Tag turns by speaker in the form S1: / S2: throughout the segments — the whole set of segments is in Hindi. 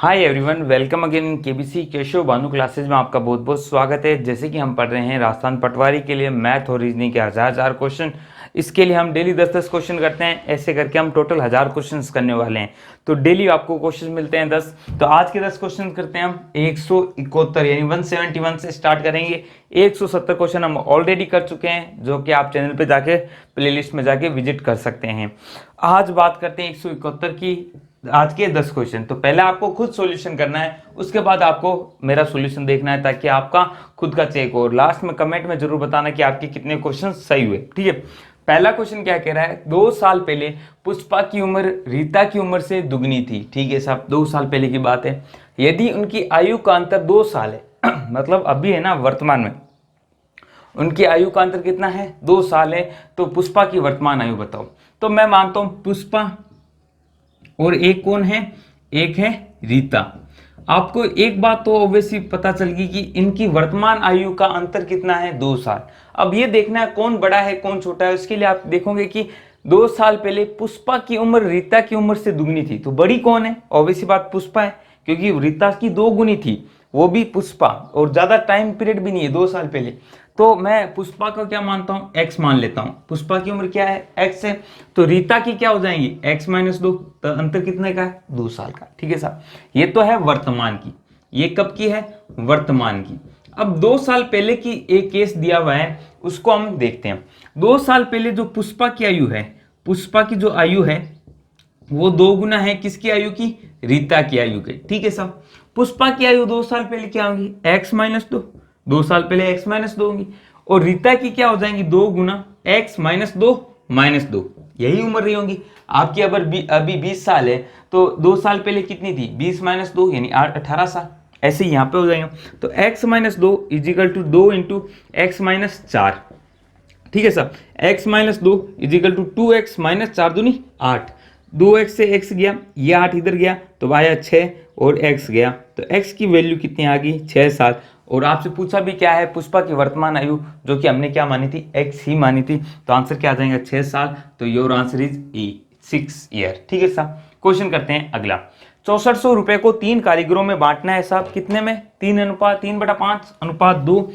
S1: Hi everyone, welcome again in KBC Keshav Bhanu classes में आपका बहुत बहुत स्वागत है। जैसे कि हम पढ़ रहे हैं राजस्थान पटवारी के लिए मैथ और रीजनिंग के हजार क्वेश्चन। इसके लिए हम डेली 10-10 क्वेश्चन करते हैं। ऐसे करके हम टोटल 1000 क्वेश्चन करने वाले हैं। तो डेली आपको क्वेश्चन मिलते हैं 10। तो आज के 10 क्वेश्चन करते हैं हम 171 यानी 171 से स्टार्ट करेंगे। 170 क्वेश्चन हम ऑलरेडी कर चुके हैं, जो कि आप चैनल पे जाके प्लेलिस्ट में जाके विजिट कर सकते हैं। आज बात करते हैं 171 की। आज के 10 क्वेश्चन। तो पहले आपको खुद सॉल्यूशन करना है, उसके बाद आपको मेरा सॉल्यूशन देखना है, ताकि आपका खुद का चेक हो। लास्ट में कमेंट में जरूर बताना कि आपके कितने क्वेश्चन सही हुए। ठीक है, पहला क्वेश्चन क्या कह रहा है, 2 साल पहले पुष्पा की उम्र रीता की उम्र से दुगनी थी। ठीक है साहब, 2 साल पहले की बात है। यदि उनकी आयु का अंतर 2 साल है मतलब अभी है ना, वर्तमान में उनकी आयु का अंतर कितना है, 2 साल है। तो पुष्पा की वर्तमान आयु बताओ। तो मैं मानता हूं पुष्पा और एक कौन है, एक है रीता। आपको एक बात तो ऑब्वियसली पता चल गई कि इनकी वर्तमान आयु का अंतर कितना है, 2 साल। अब ये देखना है कौन बड़ा है कौन छोटा है। उसके लिए आप देखोगे कि 2 साल पहले पुष्पा की उम्र रीता की उम्र से दुगनी थी। तो बड़ी कौन है, ऑब्वियसली बात पुष्पा है, क्योंकि रीता की 2 गुनी थी, वो भी पुष्पा, और ज्यादा टाइम पीरियड भी नहीं है, 2 साल पहले। तो मैं पुष्पा का क्या मानता हूं, x मान लेता हूं। पुष्पा की उम्र क्या है, x है। तो रीता की क्या हो जाएंगी, x - 2। तो अंतर कितने का है, 2 साल का। ठीक है साहब, ये तो है वर्तमान की। ये कब की है, वर्तमान की। अब 2 साल पहले की एक केस दिया हुआ है, उसको हम देखते हैं। 2 साल पहले जो पुष्पा की आयु है, पुष्पा की जो आयु है वो 2 गुना है किसकी आयु की, रीता की आयु के। ठीक है साहब, पुष्पा की आयु 2 साल पहले क्या होगी, x - 2। 2 साल पहले x - 2 होगी। और रीता की क्या हो जाएंगी, 2 गुना x - 2 - 2। यही उम्र रही होंगी आपकी। अभी 20 साल है, तो 2 साल पहले कितनी थी, 20 - 2 यानी 18 साल। ऐसे ही यहाँ पे हो जाएगा। तो x - 2 = 2 × x - 4। ठीक है साहब, x - 2 = 2x - 4 दूनी 8। 2x से x गया, ये 8 इधर गया तो आया 6 और x गया। तो x की वैल्यू कितनी आ गई, 6 साल। और आपसे पूछा भी क्या है, पुष्पा की वर्तमान आयु, जो कि हमने क्या मानी थी, x ही मानी थी। तो आंसर क्या आ जाएगा, 6 साल। तो your answer is E, 6 year. ठीक है साहब, क्वेश्चन करते हैं अगला। 6400 रुपए को 3 कारीगरों में बांटना है साहब, कितने में, 3:3/5 = 2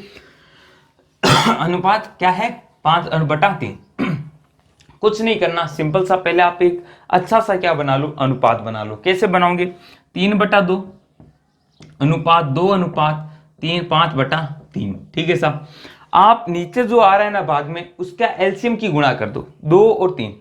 S1: अनुपात क्या है, 5/3। कुछ नहीं करना, सिंपल सा। पहले आप एक अच्छा सा क्या बना लो, अनुपात बना लो। कैसे बनाओगे, 3/2 अनुपात 2/3, 5/3। ठीक है साहब, आप नीचे जो आ रहा है ना भाग में, उसका एलसीएम की गुणा कर दो। 2 और 3,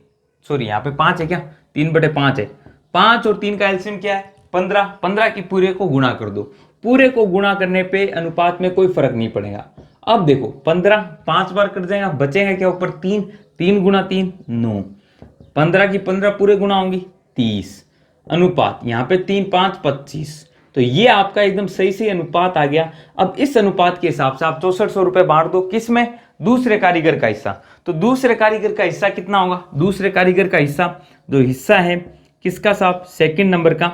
S1: सॉरी यहाँ पे 5 है क्या, 3/5 है। 5 और 3 का एलसीएम क्या है, 15। 15 की पूरे को गुणा कर दो। पूरे को गुणा करने पे अनुपात में कोई फर्क नहीं पड़ेगा। अब देखो 15 5 बार कट जाएगा, बचेगा क्या ऊपर, 3। 3 × 3 9। 15 की 15 पूरे गुणा होंगी, 30। अनुपात यहाँ पे 3 5 25। तो ये आपका एकदम सही से अनुपात आ गया। अब इस अनुपात के हिसाब से आप 6400 रुपए बांट दो, किस में, दूसरे कारीगर का हिस्सा। तो दूसरे कारीगर का हिस्सा कितना होगा, दूसरे कारीगर का हिस्सा, जो हिस्सा है किसका साहब, सेकंड नंबर का,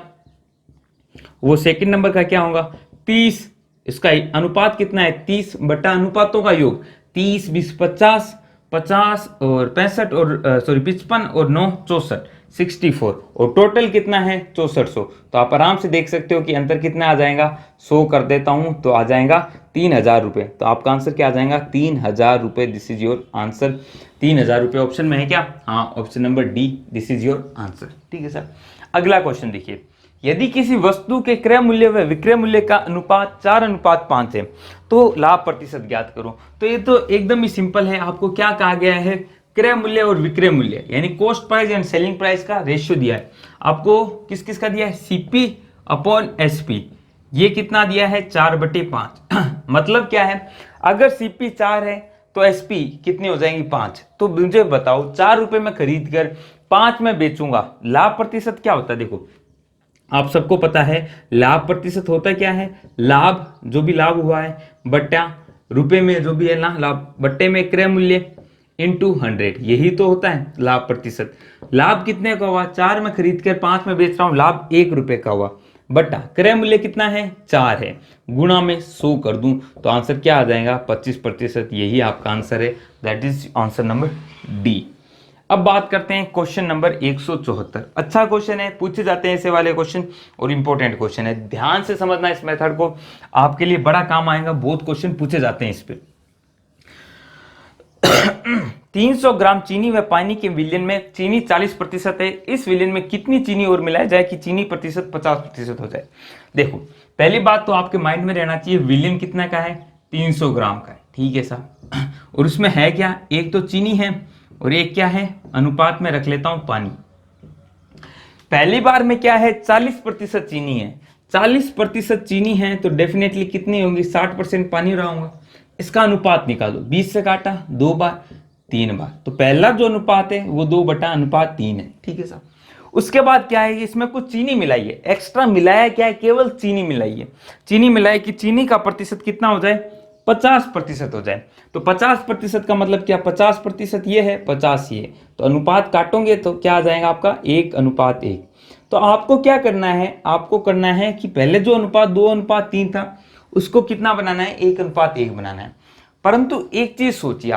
S1: वो सेकंड नंबर का क्या होगा, 30। इसका अनुपात कितना है, 30 बटा अनुपातों का योग, 30 20 50, 50 और 65 और 55 और 9 64, 64। और टोटल कितना है, 6400। तो आप आराम से देख सकते हो कि अंतर कितना आ जाएगा। 100 कर देता हूं तो आ जाएगा 3000 रुपए। तो आपका आंसर क्या आ जाएगा, 3000 रुपए। This is your answer. 3000 रुपए ऑप्शन में है क्या, हाँ, option number D, this is your answer. ठीक है सर, अगला क्वेश्चन देखिए। यदि किसी वस्तु के क्रय मूल्य व विक्रय मूल्य का अनुपात 4:5 है, तो लाभ प्रतिशत ज्ञात करो। तो ये तो एकदम ही सिंपल है। आपको क्या कहा गया है, क्रय मूल्य और विक्रय मूल्य यानी cost price and selling price का रेशियो दिया है आपको। किस किस का दिया है, CP/SP। ये कितना दिया है, 4/5 मतलब क्या है, अगर CP 4 है तो SP कितनी हो जाएंगी, 5। तो मुझे बताओ, 4 रुपए में खरीद कर 5 में बेचूंगा, लाभ प्रतिशत क्या होता है। देखो आप सबको पता है लाभ प्रतिशत होता क्या है, लाभ जो भी लाभ हुआ है बट्टा रुपए में जो भी है ना लाभ, बट्टे में क्रय मूल्य × 100, यही तो होता है लाभ प्रतिशत। लाभ कितने का हुआ, 4 में खरीद कर 5 में बेच रहा हूं, लाभ 1 रुपए का हुआ, बट्टा क्रय मूल्य कितना है, 4 है, गुणा में 100 कर दूं तो आंसर क्या आ जाएगा, 25%। यही आपका आंसर है, that is answer number D. अब बात करते हैं क्वेश्चन नंबर 174। अच्छा क्वेश्चन है, पूछे जाते हैं ऐसे वाले क्वेश्चन और इंपॉर्टेंट क्वेश्चन है, ध्यान से समझना इस मेथड को, आपके लिए बड़ा काम आएगा, बहुत क्वेश्चन पूछे जाते हैं इस पे। 300 ग्राम चीनी व पानी के विलयन में चीनी 40% है, इस विलयन में कितनी चीनी और मिलाया जाए कि चीनी प्रतिशत 50% हो जाए। देखो पहली बात तो आपके माइंड में रहना चाहिए, विलयन कितना का है, 300 ग्राम का है, ठीक है साहब। और उसमें है क्या, एक तो चीनी है और एक क्या है, अनुपात में रख लेता हूं पानी। पहली बार में क्या है, 40% चीनी है, 40% चीनी है तो डेफिनेटली कितनी होगी, 60% पानी रहा होगा। इसका अनुपात निकालो, 20 से काटा 2 बार 3 बार, तो पहला जो अनुपात है वो 2/3 है, ठीक है साहब। उसके बाद क्या है, इसमें कुछ चीनी मिलाई है, एक्स्ट्रा मिलाया क्या है, केवल चीनी मिलाई है। चीनी मिलाई कि चीनी का प्रतिशत कितना हो जाए, 50% हो जाए। तो 50% का मतलब क्या, 50% ये है, 50 ये, तो अनुपात काटोंगे तो क्या आ जाएगा आपका, 1:1। तो आपको क्या करना है, आपको करना है कि पहले जो अनुपात 2:3 था उसको कितना बनाना है, 1:1 बनाना है। परंतु एक चीज सोचिए,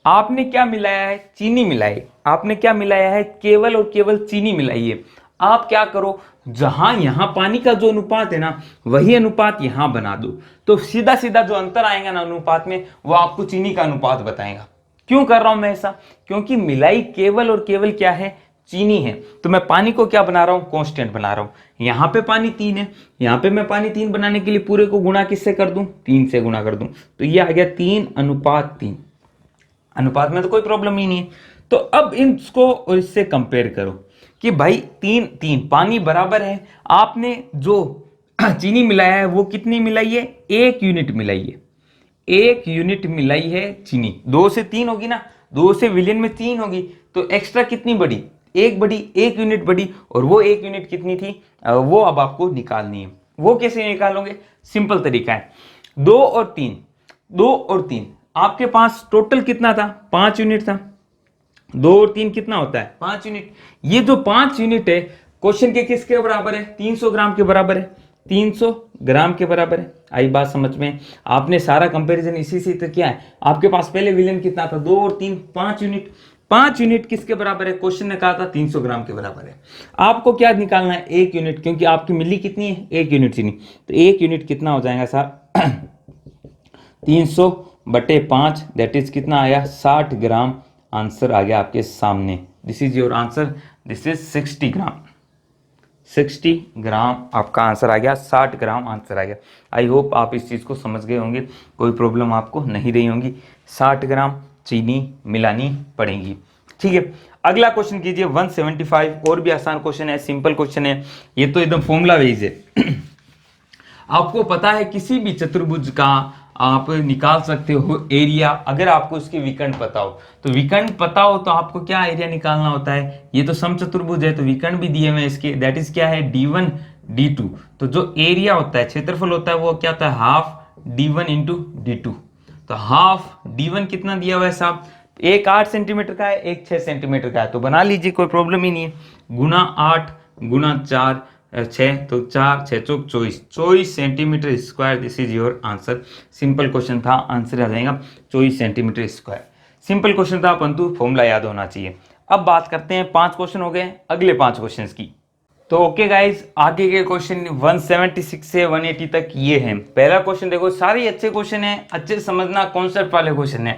S1: आपने क्या मिलाया है, चीनी मिलाई, आपने क्या मिलाया है, केवल और केवल चीनी मिलाई है। आप क्या करो, जहां यहां पानी का जो अनुपात है ना, वही अनुपात यहां बना दो, तो सीधा सीधा जो अंतर आएगा ना अनुपात में, वो आपको चीनी का अनुपात बताएगा। क्यों कर रहा हूं मैं ऐसा, क्योंकि मिलाई केवल और केवल क्या है, चीनी है, तो मैं पानी को क्या बना रहा हूं, कांस्टेंट बना रहा हूं। यहां पे पानी 3 है, यहां पे मैं पानी 3 बनाने के लिए पूरे को गुणा किससे कर दूं, 3 से गुणा कर दूं, तो ये आ गया 3:3। अनुपात में तो कोई प्रॉब्लम ही नहीं है। तो अब इसको और इससे कंपेयर करो कि भाई 3 पानी बराबर है, आपने जो चीनी मिलाया है वो कितनी मिलाई है, 1 यूनिट मिलाई है, 1 यूनिट मिलाई है चीनी। 2 से 3 होगी ना, 2 से विलयन में 3 होगी, तो एक्स्ट्रा कितनी बढ़ी, 1 बढ़ी, 1 यूनिट बढ़ी, और वो 1 यूनिट कितनी थी, वो अब आपको निकालनी है। वो कैसे निकालोगे, सिंपल तरीका है, 2 और 3 आपके पास टोटल कितना था, 5 यूनिट था। 2 और 3 कितना होता है, 5 यूनिट। ये जो 5 यूनिट है क्वेश्चन के किसके बराबर है, 300 ग्राम के बराबर है, 300 ग्राम के बराबर है। आई बात समझ में, आपने सारा कंपैरिजन इसी से तो किया है। आपके पास पहले विलयन कितना था, 2 और 3 5 यूनिट, 5 यूनिट किसके बराबर है, क्वेश्चन ने कहा था 300 ग्राम के बराबर है। आपको क्या निकालना है, 1 यूनिट, क्योंकि आपकी मिली कितनी है, 1 यूनिट चीनी, तो 1 यूनिट कितना हो जाएगा साहब 300/5, दैट इज कितना आया, 60 ग्राम। आंसर आ गया आपके सामने, this is your answer, this is 60 ग्राम। 60 ग्राम आपका आंसर आ गया, 60 ग्राम आंसर आ गया। आई होप आप इस चीज़ को समझ गए होंगे, कोई प्रॉब्लम आपको नहीं रही होंगी। 60 ग्राम चीनी मिलानी पड़ेगी, ठीक है। अगला क्वेश्चन कीजिए 175, और भी आसान क्वेश्चन है, सिंपल क्वेश्चन है, ये तो एकदम फॉर्मूला बेस्ड है। आपको पता है किसी भी चतुर्भुज का आप निकाल सकते हो एरिया, अगर आपको उसकी विकर्ण पता हो। तो विकर्ण पता हो तो आपको क्या एरिया निकालना होता है, ये तो समचतुर्भुज है तो विकर्ण भी दिए हुए हैं इसके, दैट इज क्या है, d1 d2। तो जो एरिया होता है, क्षेत्रफल होता है, वो क्या होता है, हाफ d1 इंटू d2। तो हाफ d1 कितना दिया हुआ है साहब, एक 8 सेंटीमीटर का है, एक 6 सेंटीमीटर का है, तो बना लीजिए, कोई प्रॉब्लम ही नहीं है। गुना 8 गुना 4 6, तो 4 6 चौक 24 centimetre square, this is your answer. Simple question था, आंसर आ जाएगा 24 सेंटीमीटर स्क्वायर। सिंपल क्वेश्चन था, परंतु फॉर्मूला याद होना चाहिए। अब बात करते हैं, 5 क्वेश्चन हो गए, अगले 5 क्वेश्चन की। तो ओके गाइज, आगे के क्वेश्चन 176 से 180 तक ये हैं। पहला क्वेश्चन देखो, सारे अच्छे क्वेश्चन है, अच्छे समझना, कॉन्सेप्ट वाले क्वेश्चन है।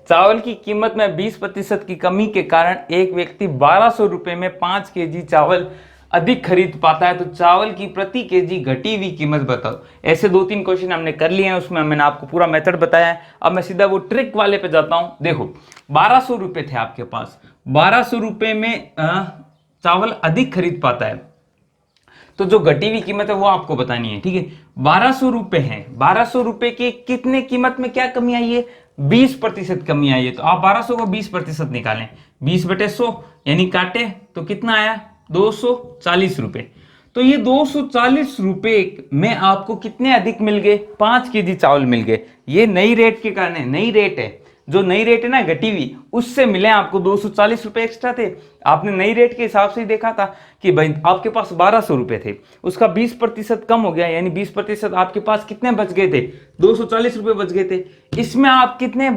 S1: चावल की कीमत में 20% की कमी के कारण एक व्यक्ति 1200 रुपए में 5 केजी चावल अधिक खरीद पाता है, तो चावल की प्रति केजी घटी हुई कीमत बताओ। ऐसे 2-3 क्वेश्चन हमने कर लिए हैं, उसमें मैंने आपको पूरा मेथड बताया है। अब मैं सीधा वो ट्रिक वाले पे जाता हूं। देखो 1200 रुपए थे आपके पास, 1200 रुपए में चावल अधिक खरीद पाता है, तो जो घटी हुई कीमत है वो आपको बतानी है, ठीक है। 1200 रुपए है, 1200 रुपए के कितने कीमत में क्या कमी आई है, 20% कमी आई है। तो आप 1200 को 20% निकालें, 20/100 यानी काटे तो कितना आया, 240 रुपए। तो ये 240 रुपए में आपको कितने अधिक मिल गए, 5 केजी चावल मिल गए। ये नई रेट के कारण है, नई रेट है, जो नई रेट है ना घटी हुई, उससे मिले आपको 240 रुपए एक्स्ट्रा थे। आपने नई रेट के हिसाब से देखा था कि भाई आपके पास 1200 रुपए थे, उसका 20% कम हो गया, यानी 20% आपके पास कितने बच गए थे, 240 रुपए बच गए थे। इसमें आप कितने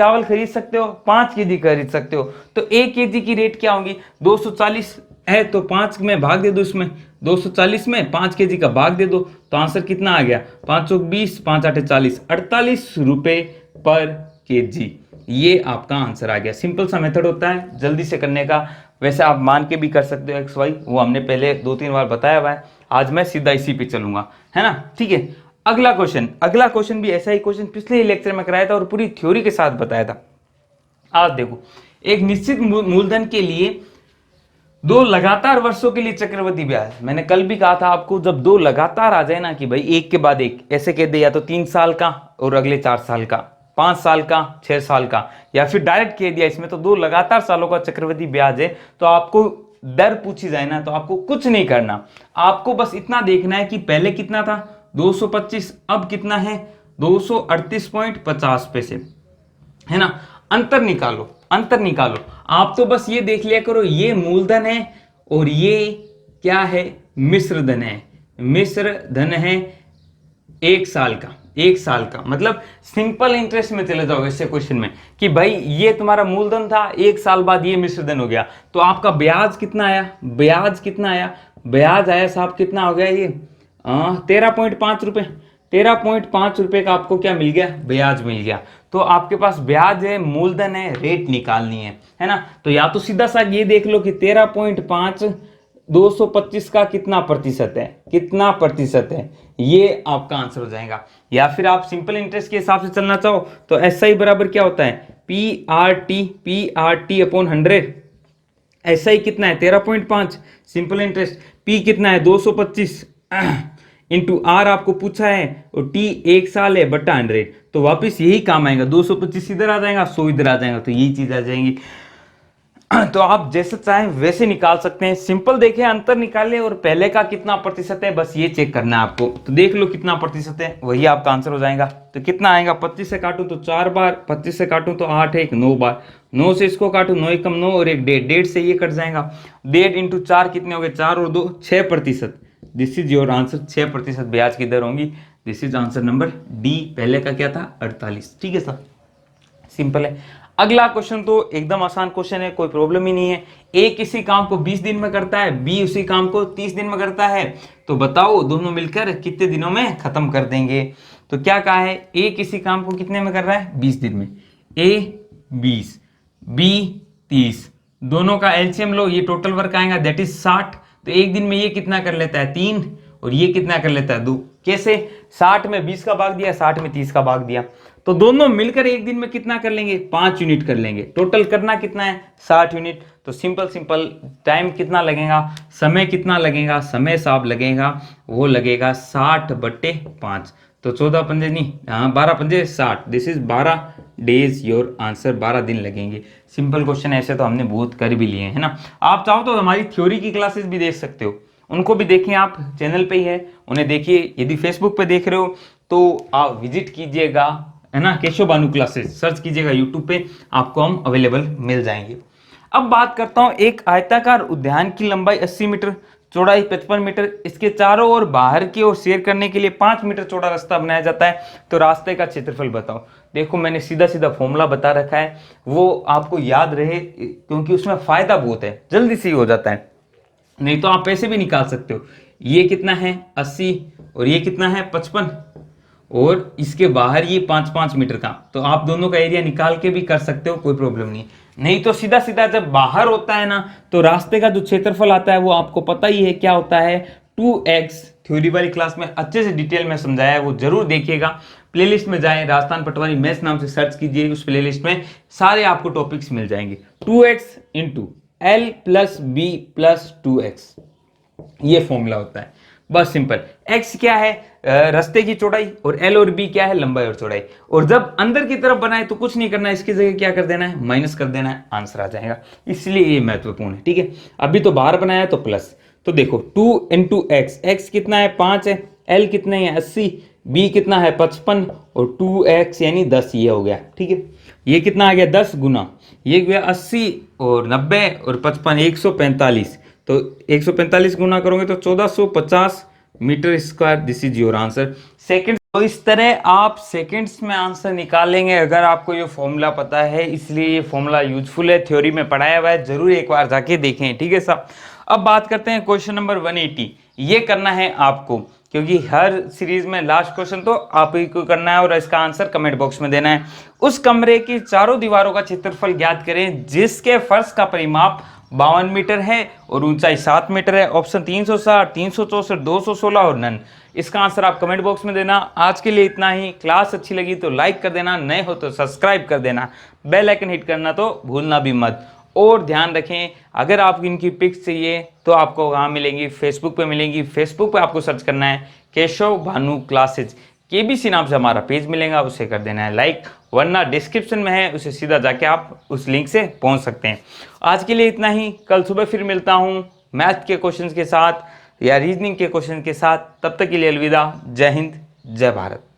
S1: चावल खरीद सकते हो, 5 केजी खरीद सकते हो। तो 1 केजी की रेट क्या होगी, 240 है तो 5 में भाग दे दो, इसमें 240 में 5 केजी का भाग दे दो, तो आंसर कितना आ गया, 5 चौक 20, 5 आठे 40, 48 रुपए पर केजी। ये आपका आंसर आ गया। सिंपल सा मेथड होता है जल्दी से करने का। वैसे आप मान के भी कर सकते हो एक्स वाई, वो हमने पहले 2-3 बार बताया हुआ है। आज मैं सीधा इसी पे चलूंगा, है ना, ठीक है। अगला क्वेश्चन भी ऐसा ही क्वेश्चन पिछले लेक्चर में कराया था और पूरी थ्योरी के साथ बताया था। आज देखो, एक निश्चित मूलधन के लिए 2 लगातार वर्षों के लिए चक्रवृद्धि ब्याज, मैंने कल भी कहा था आपको, जब 2 लगातार आ जाए ना कि भाई एक के बाद एक, ऐसे कह दे या तो 3 साल का और अगले 4 साल का, 5 साल का, 6 साल का, या फिर डायरेक्ट कह दिया इसमें तो 2 लगातार सालों का चक्रवृद्धि ब्याज है, तो आपको दर पूछी जाए ना तो आपको कुछ नहीं करना, आपको बस इतना देखना है कि पहले कितना था 225, अब कितना है 238.50 पैसे, है ना। अंतर निकालो। आप तो बस ये देख लिया करो, ये मूलधन है और ये क्या है, मिश्र धन है। मिश्र धन है 1 साल का मतलब सिंपल इंटरेस्ट में चले जाओगे इससे क्वेश्चन में कि भाई ये तुम्हारा मूलधन था, 1 साल बाद ये मिश्र धन हो गया, तो आपका ब्याज कितना आया, ब्याज आया साहब, कितना हो गया ये 13.5 रुपए। 13.5 रुपए का आपको क्या मिल गया, ब्याज मिल गया। तो आपके पास ब्याज है, मूलधन है, रेट निकालनी है ना। तो या तो सीधा सा ये देख लो कि 13.5 225 का कितना प्रतिशत है, ये आपका आंसर हो जाएगा। या फिर आप सिंपल इंटरेस्ट के हिसाब से चलना चाहो तो ऐसा ही बराबर क्या होता है, PRT अपॉन 100। ऐसा ही कितना है 13.5 सिंपल इंटरेस्ट, P कितना है 225 इंटू आर आपको पूछा है और T 1 साल है बटा 100, तो वापिस यही काम आएगा, 225 इधर आ जाएगा, 100 इधर आ जाएगा, तो यही चीज आ जाएंगी। तो आप जैसे चाहें वैसे निकाल सकते हैं। सिंपल देखें, अंतर निकाले और पहले का कितना प्रतिशत है बस ये चेक करना है आपको। तो देख लो कितना प्रतिशत है, वही आपका आंसर हो जाएगा। तो कितना आएगा, 25 से काटूं तो 4 बार, 25 से काटूं तो 8 1 9 बार, 9 से इसको काटूं 9 एकम 9 और 1 1.5 से ये कट जाएगा। 1.5 इंटू 4 कितने हो गए, 4 और 2 6%। दिस इज योर आंसर, 6% ब्याज की दर होंगी। This is answer number D. पहले का क्या था 48। ठीक है सर, सिंपल है। अगला क्वेश्चन तो एकदम आसान क्वेश्चन है, कोई प्रॉब्लम ही नहीं है। ए किसी काम को 20 दिन में करता है, बी उसी काम को 30 दिन में करता है, तो बताओ दोनों मिलकर कितने दिनों में खत्म कर देंगे। तो क्या कहा है, ए किसी काम को कितने में कर रहा है 20 दिन में, ए 20 बी 30, दोनों का एलसीएम लो, ये टोटल वर्क आएगा दैट इज 60। तो एक दिन में ये कितना कर लेता है 3 और ये कितना कर लेता है 2। कैसे, 60 में 20 का भाग दिया, 60 में 30 का भाग दिया, तो दोनों मिलकर एक दिन में कितना कर लेंगे 5 यूनिट कर लेंगे। टोटल करना कितना है 60 यूनिट। तो सिंपल टाइम कितना लगेगा, समय कितना लगेगा, समय साहब लगेगा, वो लगेगा 60/5। तो 14 पंजे नहीं, हाँ 12 पंजे 60, this is 12 days your answer, 12 दिन लगेंगे। सिंपल क्वेश्चन ऐसे तो हमने बहुत कर भी लिए है ना। आप चाहो तो हमारी थ्योरी की क्लासेस भी देख सकते हो, उनको भी देखें, आप चैनल पे ही है, उन्हें देखिए। यदि फेसबुक पे देख रहे हो तो आप विजिट कीजिएगा, है ना, केशव बानू क्लासेस सर्च कीजिएगा यूट्यूब पे, आपको हम अवेलेबल मिल जाएंगे। अब बात करता हूं, एक आयताकार उद्यान की लंबाई 80 मीटर, चौड़ाई 55 मीटर, इसके चारों ओर बाहर की ओर शेयर करने के लिए 5 मीटर चौड़ा रास्ता बनाया जाता है, तो रास्ते का क्षेत्रफल बताओ। देखो मैंने सीधा फॉर्मूला बता रखा है, वो आपको याद रहे क्योंकि उसमें फायदा बहुत है, जल्दी से ही हो जाता है। नहीं तो आप पैसे भी निकाल सकते हो। ये कितना है 80 और ये कितना है 55 और इसके बाहर ये 5-5 मीटर का, तो आप दोनों का एरिया निकाल के भी कर सकते हो, कोई प्रॉब्लम नहीं। नहीं तो सीधा जब बाहर होता है ना तो रास्ते का जो क्षेत्रफल आता है वो आपको पता ही है क्या होता है 2x। थ्योरी वाली क्लास में अच्छे से डिटेल में समझाया है, वो जरूर देखिएगा। प्लेलिस्ट में जाएं, राजस्थान पटवारी मैथ्स नाम से सर्च कीजिए, उस प्लेलिस्ट में सारे आपको टॉपिक्स मिल जाएंगे। 2x into L plus B plus 2x, ये फॉर्मूला होता है, बस सिंपल। x क्या है रास्ते की चौड़ाई और L और B क्या है लंबाई और चौड़ाई। और जब अंदर की तरफ बनाए तो कुछ नहीं करना है, इसकी जगह क्या कर देना है माइनस कर देना है, आंसर आ जाएगा। इसलिए ये महत्वपूर्ण है, ठीक है। अभी तो बाहर बनाया तो प्लस, तो देखो 2 इंटू एक्स, एक्स कितना है 5 है, L कितना है 80, B कितना है 55 और 2x यानी 10, ये हो गया, ठीक है। ये कितना आ गया 10 गुना, ये गया 80 और 90 और 55 145, तो 145 गुना करोगे तो 1450 meter square. This is your answer. Second तो इस तरह आप सेकंड्स में आंसर निकालेंगे अगर आपको ये फॉर्मूला पता है, इसलिए ये फॉर्मूला यूजफुल है, थ्योरी में पढ़ाया हुआ है, जरूर एक बार जाके देखें, ठीक है साहब। अब बात करते हैं क्वेश्चन नंबर 180। ये करना है आपको, क्योंकि हर सीरीज में लास्ट क्वेश्चन तो आप ही को करना है और इसका आंसर कमेंट बॉक्स में देना है। उस कमरे की चारों दीवारों का क्षेत्रफल ज्ञात करें जिसके फर्श का परिमाप 52 मीटर है और ऊंचाई 7 मीटर है। ऑप्शन 360, 364, 216 और नन। इसका आंसर आप कमेंट बॉक्स में देना। आज के लिए इतना ही। क्लास अच्छी लगी तो लाइक कर देना, नए हो तो सब्सक्राइब कर देना, बेल आइकन हिट करना तो भूलना भी मत। और ध्यान रखें, अगर आप इनकी पिक्स चाहिए तो आपको कहाँ मिलेंगी, फेसबुक पे मिलेंगी। फेसबुक पे आपको सर्च करना है केशव भानु क्लासेज, केबीसी नाम से हमारा पेज मिलेगा, उसे कर देना है लाइक, वरना डिस्क्रिप्शन में है, उसे सीधा जाके आप उस लिंक से पहुंच सकते हैं। आज के लिए इतना ही। कल सुबह फिर मिलता हूं मैथ के क्वेश्चंस के साथ या रीजनिंग के क्वेश्चन के साथ। तब तक के लिए अलविदा। जय हिंद, जय भारत।